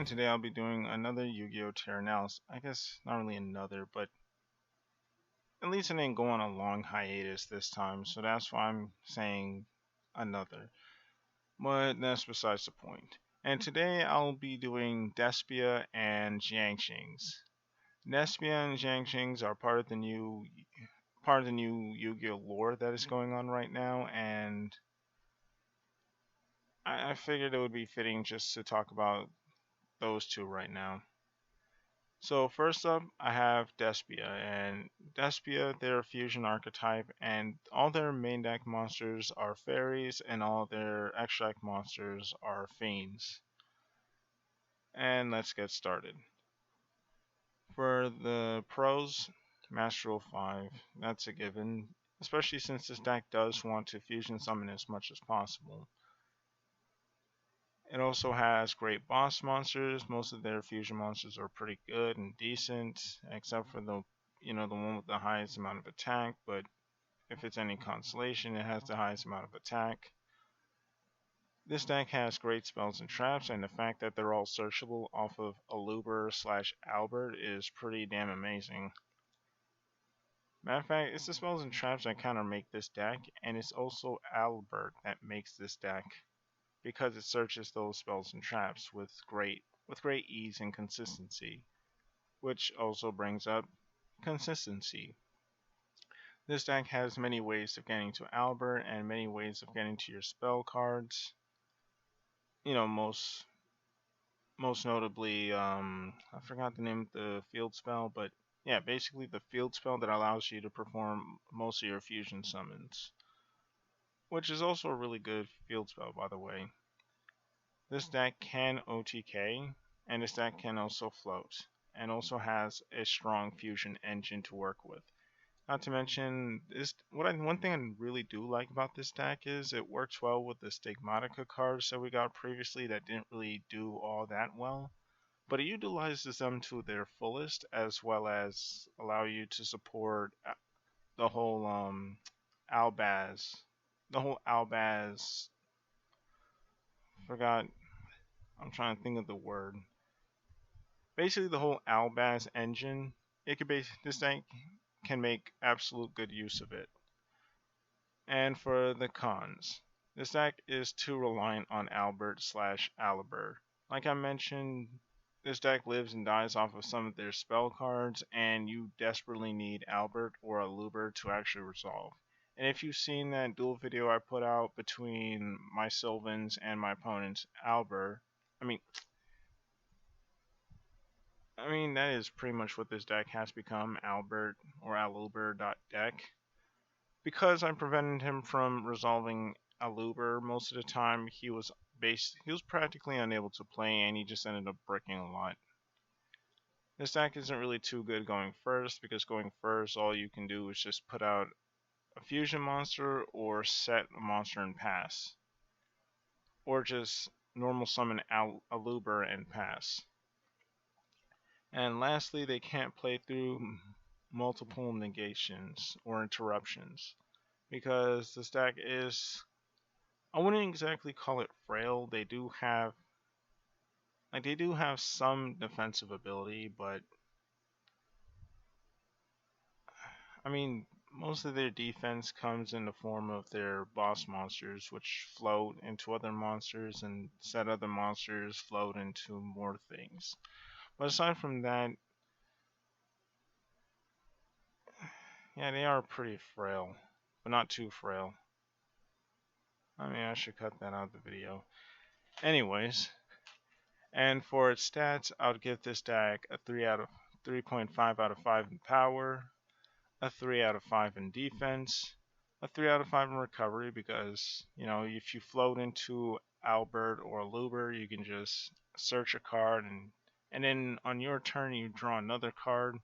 today I'll be doing another Yu-Gi-Oh! Tier analysis. I guess not really another, but at least it ain't going a long hiatus this time, so that's why I'm saying another. But that's besides the point. And today I'll be doing Despia and Xiangjings. Despia and Xiangjings are part of the new Yu-Gi-Oh! Lore that is going on right now, and I figured it would be fitting just to talk about those two right now. So first up, I have Despia, and Despia, they're a fusion archetype, and all their main deck monsters are fairies, and all their extra deck monsters are fiends. And let's get started. For the pros, Master Rule 5, that's a given, especially since this deck does want to fusion summon as much as possible. It also has great boss monsters. Most of their fusion monsters are pretty good and decent, except for the one with the highest amount of attack. But if it's any consolation, it has the highest amount of attack. This deck has great spells and traps, and the fact that they're all searchable off of Aluber/Albert is pretty damn amazing. Matter of fact, it's the spells and traps that kind of make this deck, and it's also Albert that makes this deck, because it searches those spells and traps with great ease and consistency, which also brings up consistency. This deck has many ways of getting to Albert and many ways of getting to your spell cards. Most notably, I forgot the name of the field spell, but yeah, basically the field spell that allows you to perform most of your fusion summons, which is also a really good field spell, by the way. This deck can OTK, and this deck can also float, and also has a strong fusion engine to work with. Not to mention, one thing I really do like about this deck is it works well with the Stigmatica cards that we got previously that didn't really do all that well, but it utilizes them to their fullest, as well as allow you to support the whole Albaz, the whole Albaz. Forgot. I'm trying to think of the word. Basically, the whole Albaz engine. This deck can make absolute good use of it. And for the cons, this deck is too reliant on Albert/Alibert. Like I mentioned, this deck lives and dies off of some of their spell cards, and you desperately need Albert or Aluber to actually resolve. And if you've seen that duel video I put out between my Sylvans and my opponent's Albert, I mean, that is pretty much what this deck has become, Albert or Aluber.deck. Because I prevented him from resolving Aluber most of the time, he was practically unable to play, and he just ended up bricking a lot. This deck isn't really too good going first, because going first, all you can do is just put out a fusion monster or set a monster and pass. Or just normal summon Aluber and pass. And lastly, they can't play through multiple negations or interruptions, because this deck is, I wouldn't exactly call it frail. They do have some defensive ability, but most of their defense comes in the form of their boss monsters, which float into other monsters, and said other monsters float into more things. But aside from that, yeah, they are pretty frail, but not too frail. I should cut that out of the video. Anyways, and for its stats, I would give this deck a 3.5 out of 5 in power, a 3 out of 5 in defense, a 3 out of 5 in recovery, because, if you float into Albert or Luber, you can just search a card, and then on your turn you draw another card.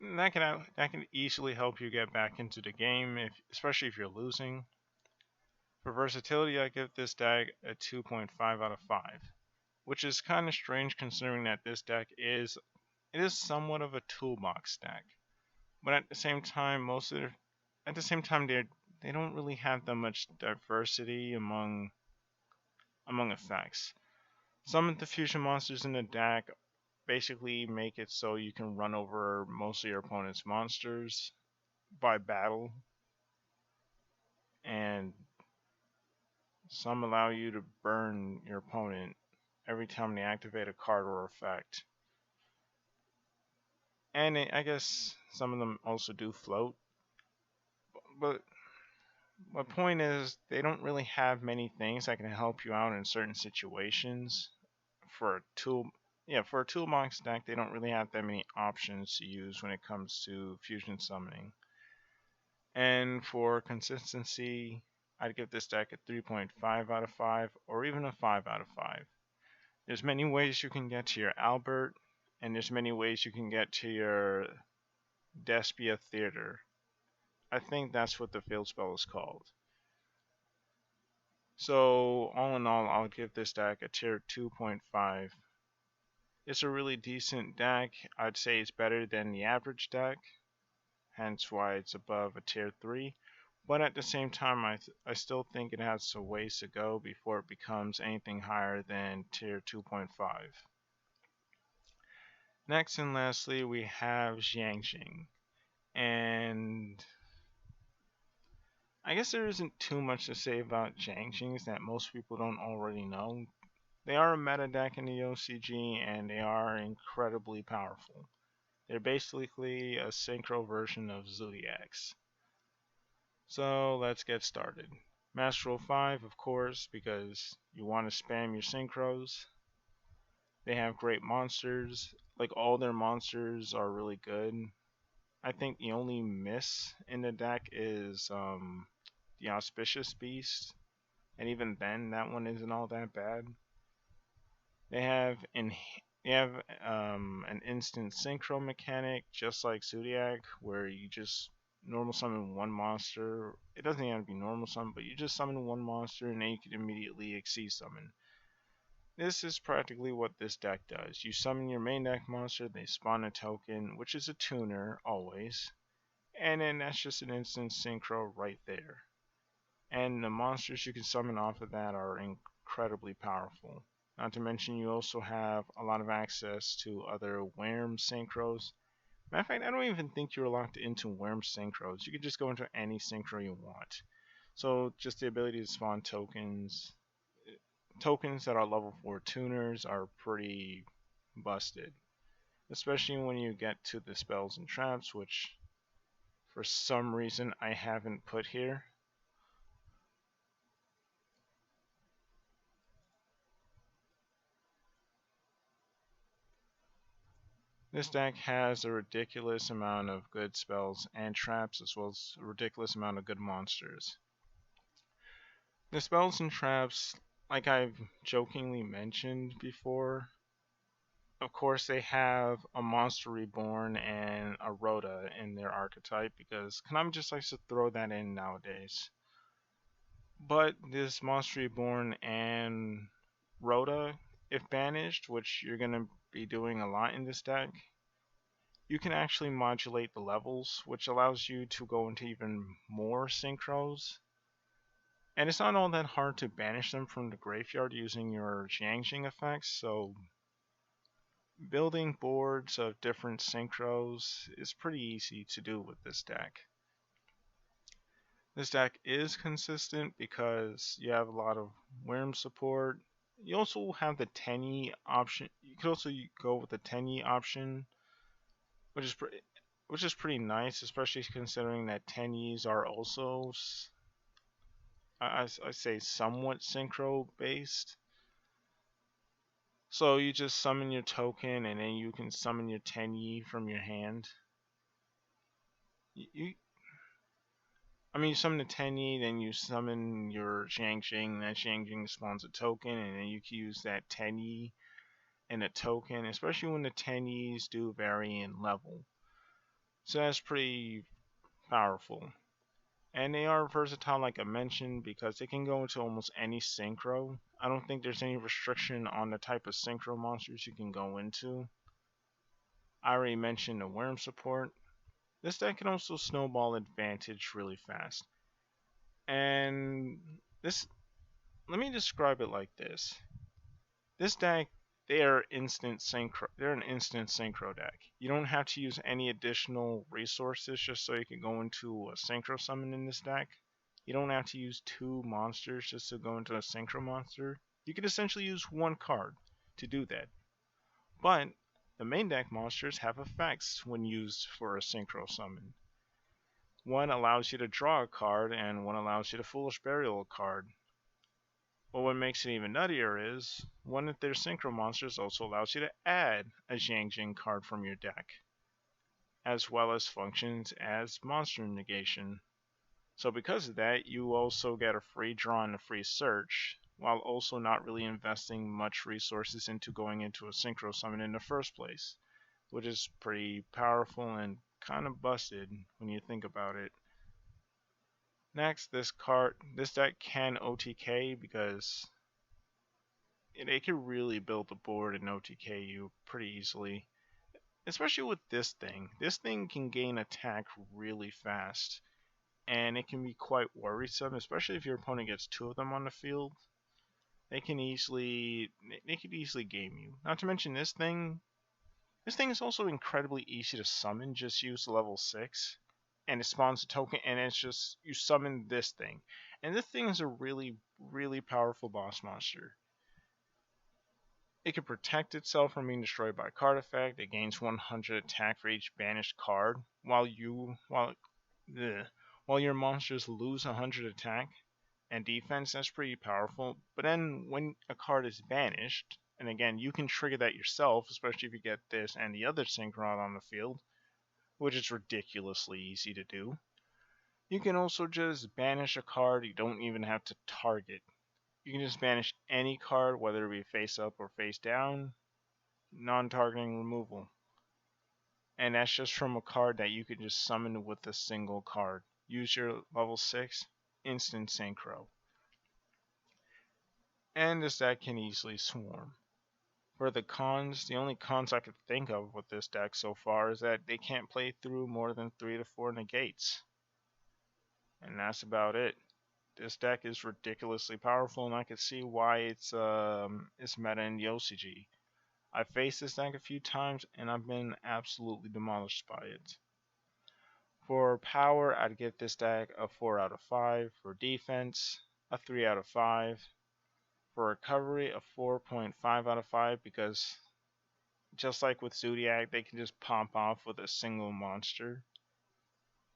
That can easily help you get back into the game, especially if you're losing. For versatility, I give this deck a 2.5 out of 5, which is kind of strange considering that this deck is somewhat of a toolbox deck. But at the same time, they don't really have that much diversity among effects. Some of the fusion monsters in the deck basically make it so you can run over most of your opponent's monsters by battle, and some allow you to burn your opponent every time they activate a card or effect. And I guess some of them also do float, but my point is they don't really have many things that can help you out in certain situations. For a tool, yeah, for a toolbox deck, they don't really have that many options to use when it comes to fusion summoning. And for consistency, I'd give this deck a 3.5 out of 5 or even a 5 out of 5. There's many ways you can get to your Albert, and there's many ways you can get to your Despia Theater. I think that's what the field spell is called. So, all in all, I'll give this deck a tier 2.5. It's a really decent deck. I'd say it's better than the average deck, hence why it's above a tier 3. But at the same time, I still think it has a ways to go before it becomes anything higher than tier 2.5. Next and lastly, we have Xiangjing. And I guess there isn't too much to say about Xiangjings that most people don't already know. They are a meta deck in the OCG and they are incredibly powerful. They're basically a synchro version of Zodiacs. So let's get started. Master Roll 5, of course, because you want to spam your synchros. They have great monsters. Like, all their monsters are really good. I think the only miss in the deck is the Auspicious Beast. And even then, that one isn't all that bad. They have an instant synchro mechanic, just like Zodiac, where you just normal summon one monster. It doesn't even have to be normal summon, but you just summon one monster and then you can immediately exceed summon. This is practically what this deck does. You summon your main deck monster, they spawn a token, which is a tuner, always, and then that's just an instant synchro right there. And the monsters you can summon off of that are incredibly powerful. Not to mention, you also have a lot of access to other Worm synchros. Matter of fact, I don't even think you're locked into Worm synchros. You can just go into any synchro you want. So, just the ability to spawn tokens that are level 4 tuners are pretty busted. Especially when you get to the spells and traps, which for some reason I haven't put here. This deck has a ridiculous amount of good spells and traps, as well as a ridiculous amount of good monsters. The spells and traps, like I've jokingly mentioned before, of course they have a Monster Reborn and a Rhoda in their archetype, because Konami just likes to throw that in nowadays. But this Monster Reborn and Rhoda, if banished, which you're going to be doing a lot in this deck, you can actually modulate the levels, which allows you to go into even more synchros. And it's not all that hard to banish them from the graveyard using your Xiangjing effects, so building boards of different synchros is pretty easy to do with this deck. This deck is consistent because you have a lot of Worm support. You also have the Tenyi option. You could also go with the Tenyi option, which is pretty nice, especially considering that Tenyis are also, I say, somewhat synchro based. So you just summon your token, and then you can summon your Tenyi from your hand. You summon a Tenyi, then you summon your Xiangjing, and that Xiangjing spawns a token, and then you can use that Tenyi and a token, especially when the Tenyis do vary in level. So that's pretty powerful. And they are versatile, like I mentioned, because they can go into almost any synchro. I don't think there's any restriction on the type of synchro monsters you can go into. I already mentioned the worm support. This deck can also snowball advantage really fast. And let me describe it like this. This deck, they are instant synchro. They're an instant synchro deck. You don't have to use any additional resources just so you can go into a synchro summon in this deck. You don't have to use two monsters just to go into a synchro monster. You can essentially use one card to do that. But the main deck monsters have effects when used for a synchro summon. One allows you to draw a card, and one allows you to Foolish Burial a card. But what makes it even nuttier is one of their synchro monsters also allows you to add a Xiangjing card from your deck, as well as functions as monster negation. So because of that, you also get a free draw and a free search, while also not really investing much resources into going into a synchro summon in the first place, which is pretty powerful and kind of busted when you think about it. Next, this deck can OTK because it can really build the board and OTK you pretty easily. Especially with this thing. This thing can gain attack really fast. And it can be quite worrisome, especially if your opponent gets two of them on the field. They can easily game you. Not to mention this thing. This thing is also incredibly easy to summon. Just use level 6. And it spawns a token, and it's just you summon this thing. And this thing is a really, really powerful boss monster. It can protect itself from being destroyed by a card effect. It gains 100 attack for each banished card, while your monsters lose 100 attack and defense. That's pretty powerful. But then when a card is banished, and again, you can trigger that yourself, especially if you get this and the other Synchron on the field, which is ridiculously easy to do. You can also just banish a card. You don't even have to target. You can just banish any card, whether it be face up or face down, non-targeting removal. And that's just from a card that you can just summon with a single card. Use your level 6, instant synchro. And this deck can easily swarm. For the cons, the only cons I could think of with this deck so far is that they can't play through more than 3 to 4 negates. And that's about it. This deck is ridiculously powerful, and I can see why it's meta in the OCG. I've faced this deck a few times, and I've been absolutely demolished by it. For power, I'd give this deck a 4 out of 5. For defense, a 3 out of 5. For recovery, a 4.5 out of 5, because just like with Zodiac, they can just pop off with a single monster.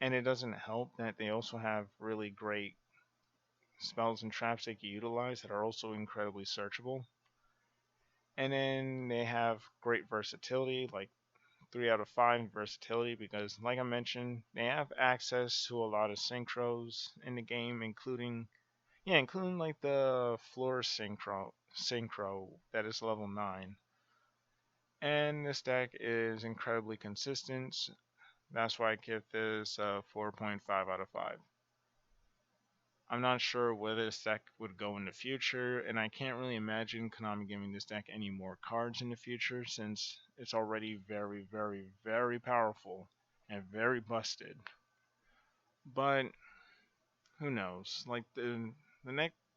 And it doesn't help that they also have really great spells and traps they can utilize that are also incredibly searchable. And then they have great versatility, like 3 out of 5 versatility, because like I mentioned, they have access to a lot of synchros in the game, including like the floor synchro that is level 9. And this deck is incredibly consistent. That's why I give this a 4.5 out of 5. I'm not sure where this deck would go in the future, and I can't really imagine Konami giving this deck any more cards in the future since it's already very, very, very powerful and very busted. But who knows? Like the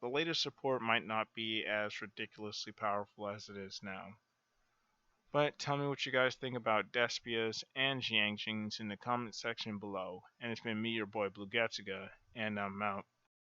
latest support might not be as ridiculously powerful as it is now. But tell me what you guys think about Despias and Xiangjings in the comment section below. And it's been me, your boy Blue Gatsuga, and I'm out.